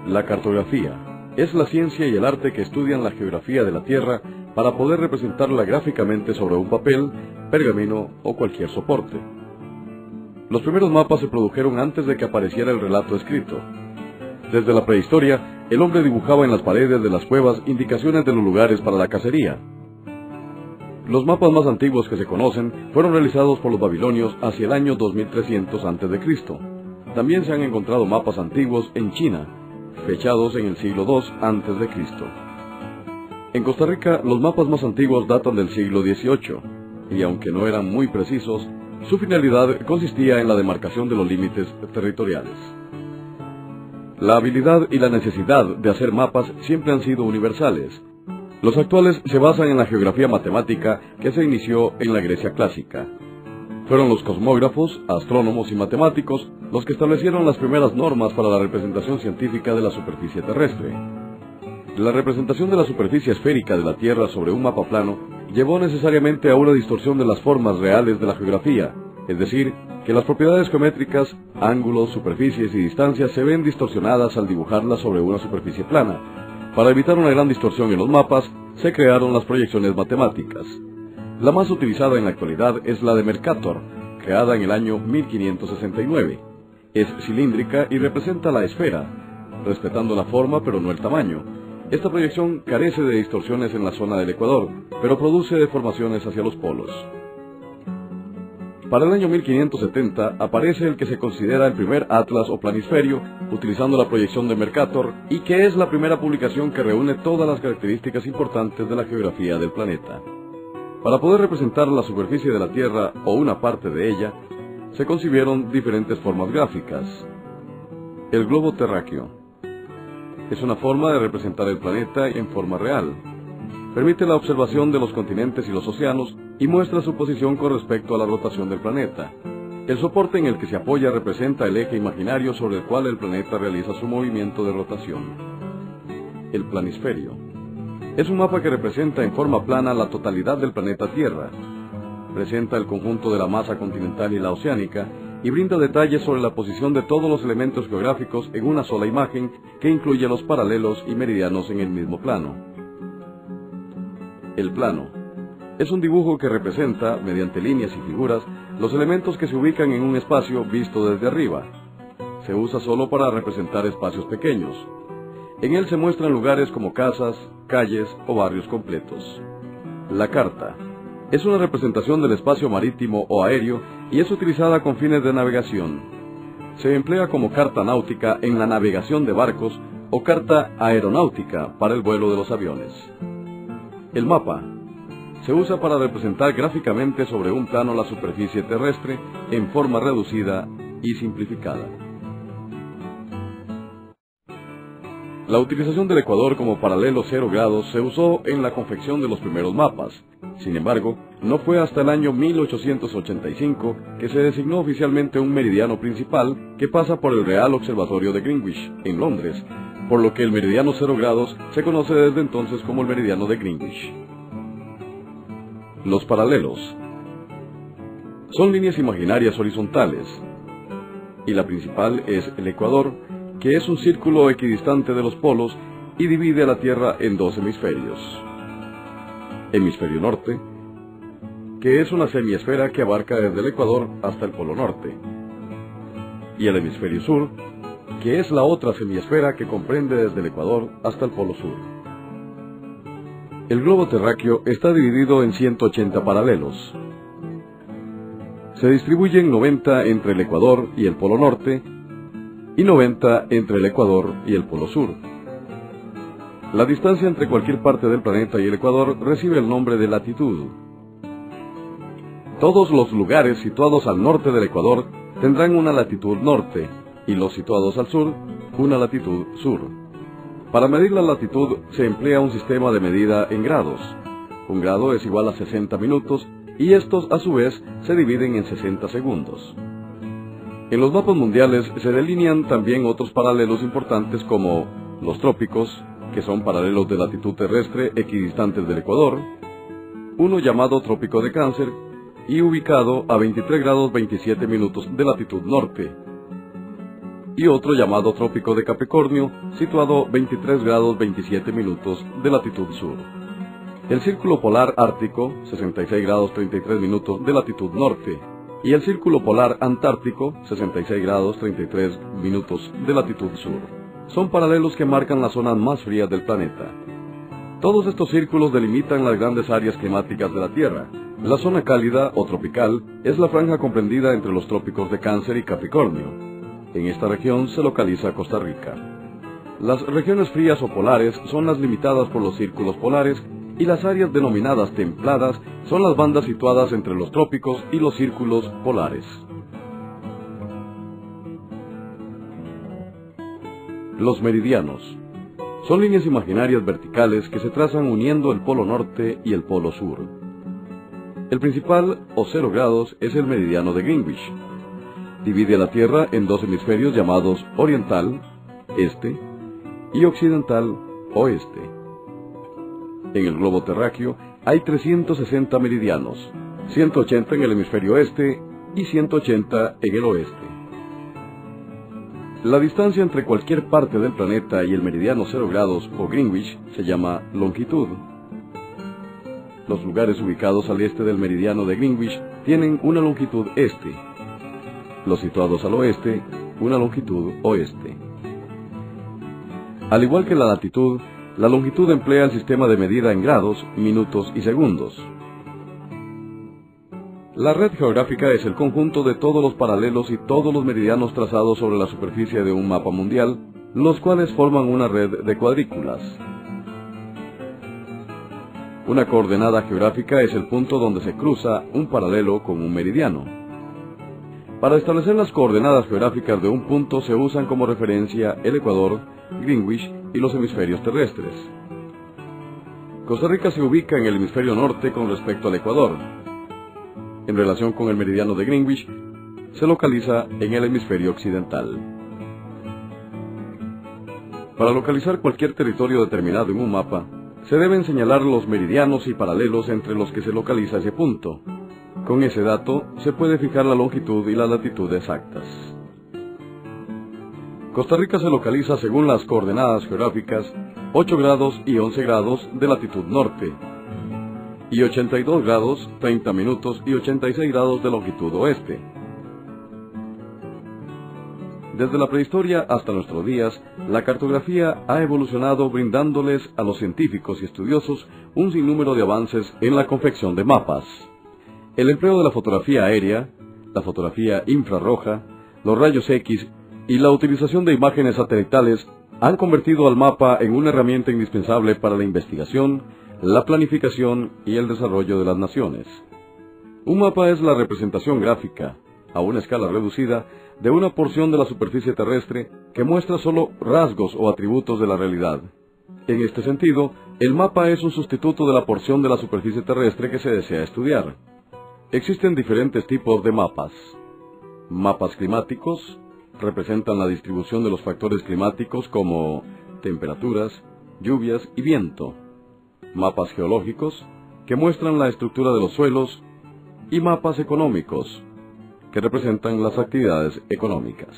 La cartografía es la ciencia y el arte que estudian la geografía de la Tierra para poder representarla gráficamente sobre un papel, pergamino o cualquier soporte. Los primeros mapas se produjeron antes de que apareciera el relato escrito. Desde la prehistoria, el hombre dibujaba en las paredes de las cuevas indicaciones de los lugares para la cacería. Los mapas más antiguos que se conocen fueron realizados por los babilonios hacia el año 2300 a.C. También se han encontrado mapas antiguos en China, fechados en el siglo II a.C. En Costa Rica, los mapas más antiguos datan del siglo XVIII, y aunque no eran muy precisos, su finalidad consistía en la demarcación de los límites territoriales. La habilidad y la necesidad de hacer mapas siempre han sido universales. Los actuales se basan en la geografía matemática que se inició en la Grecia clásica. Fueron los cosmógrafos, astrónomos y matemáticos los que establecieron las primeras normas para la representación científica de la superficie terrestre. La representación de la superficie esférica de la Tierra sobre un mapa plano llevó necesariamente a una distorsión de las formas reales de la geografía, es decir, que las propiedades geométricas, ángulos, superficies y distancias se ven distorsionadas al dibujarlas sobre una superficie plana. Para evitar una gran distorsión en los mapas, se crearon las proyecciones matemáticas. La más utilizada en la actualidad es la de Mercator, creada en el año 1569. Es cilíndrica y representa la esfera, respetando la forma pero no el tamaño. Esta proyección carece de distorsiones en la zona del ecuador, pero produce deformaciones hacia los polos. Para el año 1570 aparece el que se considera el primer atlas o planisferio, utilizando la proyección de Mercator, y que es la primera publicación que reúne todas las características importantes de la geografía del planeta. Para poder representar la superficie de la Tierra o una parte de ella, se concibieron diferentes formas gráficas. El globo terráqueo es una forma de representar el planeta en forma real. Permite la observación de los continentes y los océanos y muestra su posición con respecto a la rotación del planeta. El soporte en el que se apoya representa el eje imaginario sobre el cual el planeta realiza su movimiento de rotación. El planisferio es un mapa que representa en forma plana la totalidad del planeta Tierra. Presenta el conjunto de la masa continental y la oceánica y brinda detalles sobre la posición de todos los elementos geográficos en una sola imagen que incluye los paralelos y meridianos en el mismo plano. El plano es un dibujo que representa, mediante líneas y figuras, los elementos que se ubican en un espacio visto desde arriba. Se usa solo para representar espacios pequeños. En él se muestran lugares como casas, calles o barrios completos. La carta es una representación del espacio marítimo o aéreo y es utilizada con fines de navegación. Se emplea como carta náutica en la navegación de barcos o carta aeronáutica para el vuelo de los aviones. El mapa se usa para representar gráficamente sobre un plano la superficie terrestre en forma reducida y simplificada. La utilización del ecuador como paralelo 0 grados se usó en la confección de los primeros mapas. Sin embargo, no fue hasta el año 1885 que se designó oficialmente un meridiano principal que pasa por el Real Observatorio de Greenwich, en Londres, por lo que el meridiano 0 grados se conoce desde entonces como el meridiano de Greenwich. Los paralelos son líneas imaginarias horizontales, y la principal es el ecuador, que es un círculo equidistante de los polos y divide a la Tierra en dos hemisferios. Hemisferio norte, que es una semiesfera que abarca desde el ecuador hasta el polo norte, y el hemisferio sur, que es la otra semiesfera que comprende desde el ecuador hasta el polo sur. El globo terráqueo está dividido en 180 paralelos. Se distribuyen 90 entre el ecuador y el polo norte, y 90 entre el ecuador y el polo sur. La distancia entre cualquier parte del planeta y el ecuador recibe el nombre de latitud. Todos los lugares situados al norte del ecuador tendrán una latitud norte, y los situados al sur, una latitud sur. Para medir la latitud se emplea un sistema de medida en grados. Un grado es igual a 60 minutos, y estos a su vez se dividen en 60 segundos. En los mapas mundiales se delinean también otros paralelos importantes como los trópicos, que son paralelos de latitud terrestre equidistantes del ecuador, uno llamado Trópico de Cáncer y ubicado a 23 grados 27 minutos de latitud norte, y otro llamado Trópico de Capricornio, situado 23 grados 27 minutos de latitud sur. El Círculo Polar Ártico, 66 grados 33 minutos de latitud norte, y el Círculo Polar Antártico, 66 grados 33 minutos de latitud sur. Son paralelos que marcan las zonas más frías del planeta. Todos estos círculos delimitan las grandes áreas climáticas de la Tierra. La zona cálida o tropical es la franja comprendida entre los trópicos de Cáncer y Capricornio. En esta región se localiza Costa Rica. Las regiones frías o polares son las limitadas por los círculos polares, y las áreas denominadas templadas son las bandas situadas entre los trópicos y los círculos polares. Los meridianos son líneas imaginarias verticales que se trazan uniendo el polo norte y el polo sur. El principal, o 0 grados, es el meridiano de Greenwich. Divide a la Tierra en dos hemisferios llamados oriental, este, y occidental, oeste. En el globo terráqueo hay 360 meridianos, 180 en el hemisferio este y 180 en el oeste. La distancia entre cualquier parte del planeta y el meridiano 0 grados o Greenwich se llama longitud. Los lugares ubicados al este del meridiano de Greenwich tienen una longitud este. Los situados al oeste, una longitud oeste. Al igual que la latitud, la longitud emplea el sistema de medida en grados, minutos y segundos. La red geográfica es el conjunto de todos los paralelos y todos los meridianos trazados sobre la superficie de un mapa mundial, los cuales forman una red de cuadrículas. Una coordenada geográfica es el punto donde se cruza un paralelo con un meridiano. Para establecer las coordenadas geográficas de un punto se usan como referencia el ecuador, Greenwich y los hemisferios terrestres. Costa Rica se ubica en el hemisferio norte con respecto al ecuador. En relación con el meridiano de Greenwich, se localiza en el hemisferio occidental. Para localizar cualquier territorio determinado en un mapa, se deben señalar los meridianos y paralelos entre los que se localiza ese punto. Con ese dato se puede fijar la longitud y la latitud exactas. Costa Rica se localiza según las coordenadas geográficas 8 grados y 11 grados de latitud norte, y 82 grados, 30 minutos y 86 grados de longitud oeste. Desde la prehistoria hasta nuestros días, la cartografía ha evolucionado brindándoles a los científicos y estudiosos un sinnúmero de avances en la confección de mapas. El empleo de la fotografía aérea, la fotografía infrarroja, los rayos X y la utilización de imágenes satelitales han convertido al mapa en una herramienta indispensable para la investigación, la planificación y el desarrollo de las naciones. Un mapa es la representación gráfica, a una escala reducida, de una porción de la superficie terrestre que muestra solo rasgos o atributos de la realidad. En este sentido, el mapa es un sustituto de la porción de la superficie terrestre que se desea estudiar. Existen diferentes tipos de mapas. Mapas climáticos representan la distribución de los factores climáticos como temperaturas, lluvias y viento. Mapas geológicos, que muestran la estructura de los suelos, y mapas económicos, que representan las actividades económicas.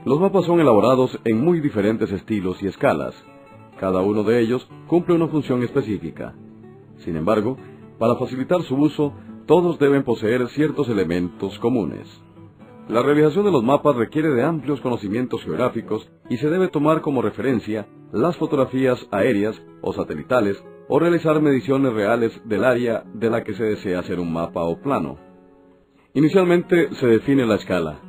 Los mapas son elaborados en muy diferentes estilos y escalas. Cada uno de ellos cumple una función específica. Sin embargo, para facilitar su uso, todos deben poseer ciertos elementos comunes. La realización de los mapas requiere de amplios conocimientos geográficos y se debe tomar como referencia las fotografías aéreas o satelitales o realizar mediciones reales del área de la que se desea hacer un mapa o plano. Inicialmente se define la escala.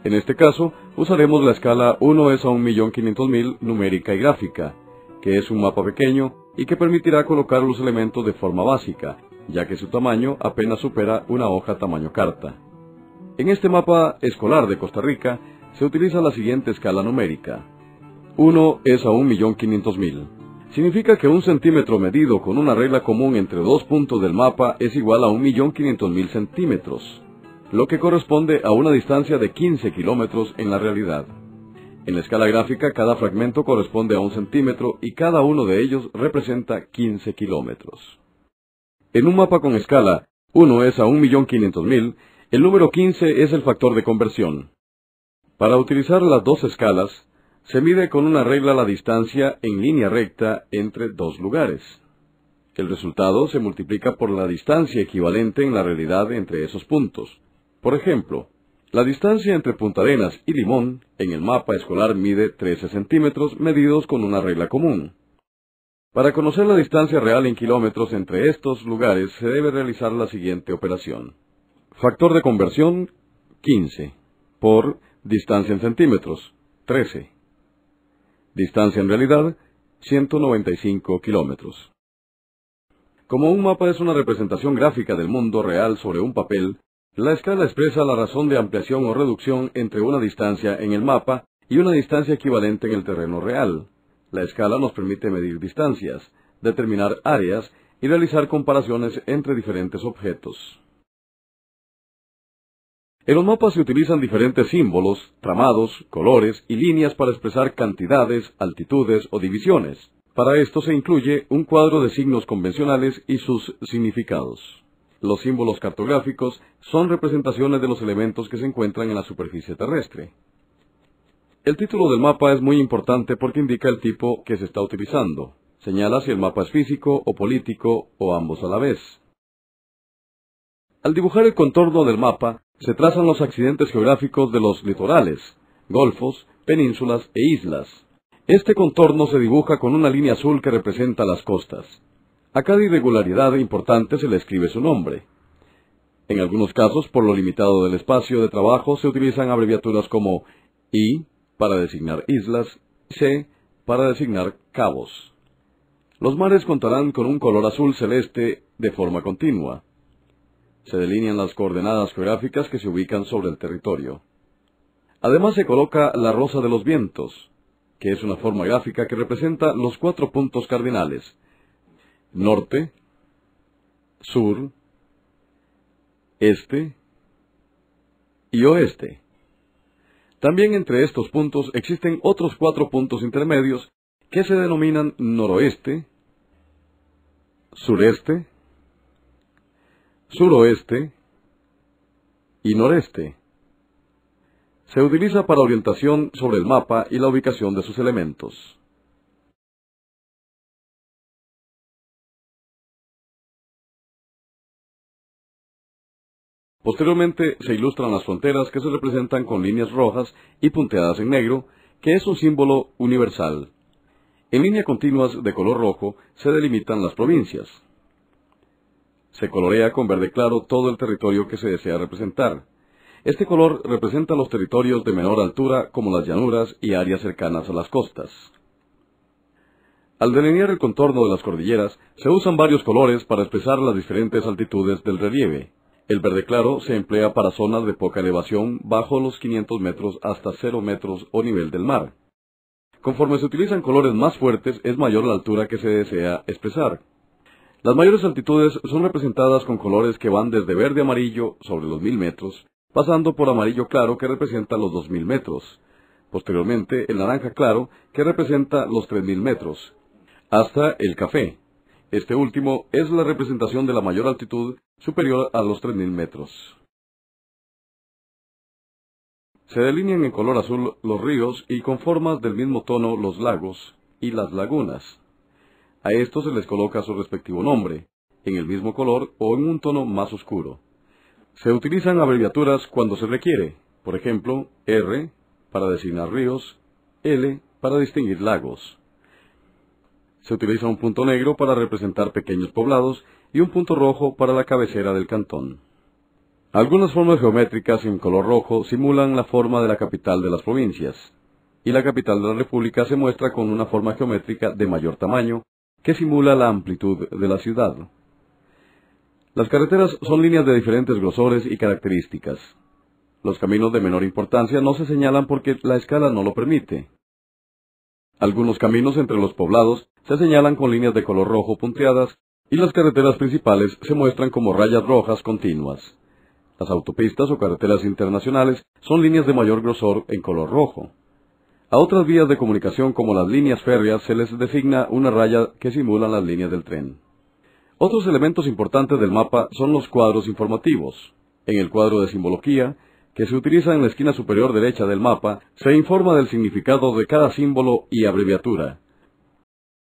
En este caso, usaremos la escala 1:1.500.000 numérica y gráfica, que es un mapa pequeño y que permitirá colocar los elementos de forma básica, ya que su tamaño apenas supera una hoja tamaño carta. En este mapa escolar de Costa Rica se utiliza la siguiente escala numérica. 1:1.500.000. Significa que un centímetro medido con una regla común entre dos puntos del mapa es igual a 1.500.000 centímetros, lo que corresponde a una distancia de 15 kilómetros en la realidad. En la escala gráfica, cada fragmento corresponde a un centímetro y cada uno de ellos representa 15 kilómetros. En un mapa con escala 1:1.500.000, el número 15 es el factor de conversión. Para utilizar las dos escalas, se mide con una regla la distancia en línea recta entre dos lugares. El resultado se multiplica por la distancia equivalente en la realidad entre esos puntos. Por ejemplo, la distancia entre Punta Arenas y Limón en el mapa escolar mide 13 centímetros medidos con una regla común. Para conocer la distancia real en kilómetros entre estos lugares se debe realizar la siguiente operación. Factor de conversión 15 por distancia en centímetros 13. Distancia en realidad 195 kilómetros. Como un mapa es una representación gráfica del mundo real sobre un papel, la escala expresa la razón de ampliación o reducción entre una distancia en el mapa y una distancia equivalente en el terreno real. La escala nos permite medir distancias, determinar áreas y realizar comparaciones entre diferentes objetos. En los mapas se utilizan diferentes símbolos, tramados, colores y líneas para expresar cantidades, altitudes o divisiones. Para esto se incluye un cuadro de signos convencionales y sus significados. Los símbolos cartográficos son representaciones de los elementos que se encuentran en la superficie terrestre. El título del mapa es muy importante porque indica el tipo que se está utilizando. Señala si el mapa es físico o político o ambos a la vez. Al dibujar el contorno del mapa, se trazan los accidentes geográficos de los litorales, golfos, penínsulas e islas. Este contorno se dibuja con una línea azul que representa las costas. A cada irregularidad importante se le escribe su nombre. En algunos casos, por lo limitado del espacio de trabajo, se utilizan abreviaturas como I para designar islas, C para designar cabos. Los mares contarán con un color azul celeste de forma continua. Se delinean las coordenadas geográficas que se ubican sobre el territorio. Además se coloca la rosa de los vientos, que es una forma gráfica que representa los 4 puntos cardinales: norte, sur, este y oeste. También entre estos puntos existen otros 4 puntos intermedios que se denominan noroeste, sureste, suroeste y noreste. Se utiliza para orientación sobre el mapa y la ubicación de sus elementos. Posteriormente se ilustran las fronteras que se representan con líneas rojas y punteadas en negro, que es un símbolo universal. En líneas continuas de color rojo se delimitan las provincias. Se colorea con verde claro todo el territorio que se desea representar. Este color representa los territorios de menor altura como las llanuras y áreas cercanas a las costas. Al delinear el contorno de las cordilleras, se usan varios colores para expresar las diferentes altitudes del relieve. El verde claro se emplea para zonas de poca elevación bajo los 500 metros hasta 0 metros o nivel del mar. Conforme se utilizan colores más fuertes, es mayor la altura que se desea expresar. Las mayores altitudes son representadas con colores que van desde verde amarillo sobre los 1000 metros, pasando por amarillo claro que representa los 2000 metros, posteriormente el naranja claro que representa los 3000 metros, hasta el café. Este último es la representación de la mayor altitud superior a los 3000 metros. Se delinean en color azul los ríos y con formas del mismo tono los lagos y las lagunas. A estos se les coloca su respectivo nombre, en el mismo color o en un tono más oscuro. Se utilizan abreviaturas cuando se requiere, por ejemplo, R para designar ríos, L para distinguir lagos. Se utiliza un punto negro para representar pequeños poblados y un punto rojo para la cabecera del cantón. Algunas formas geométricas en color rojo simulan la forma de la capital de las provincias, y la capital de la República se muestra con una forma geométrica de mayor tamaño que simula la amplitud de la ciudad. Las carreteras son líneas de diferentes grosores y características. Los caminos de menor importancia no se señalan porque la escala no lo permite. Algunos caminos entre los poblados se señalan con líneas de color rojo punteadas y las carreteras principales se muestran como rayas rojas continuas. Las autopistas o carreteras internacionales son líneas de mayor grosor en color rojo. A otras vías de comunicación como las líneas férreas se les designa una raya que simula las líneas del tren. Otros elementos importantes del mapa son los cuadros informativos. En el cuadro de simbología, que se utiliza en la esquina superior derecha del mapa, se informa del significado de cada símbolo y abreviatura.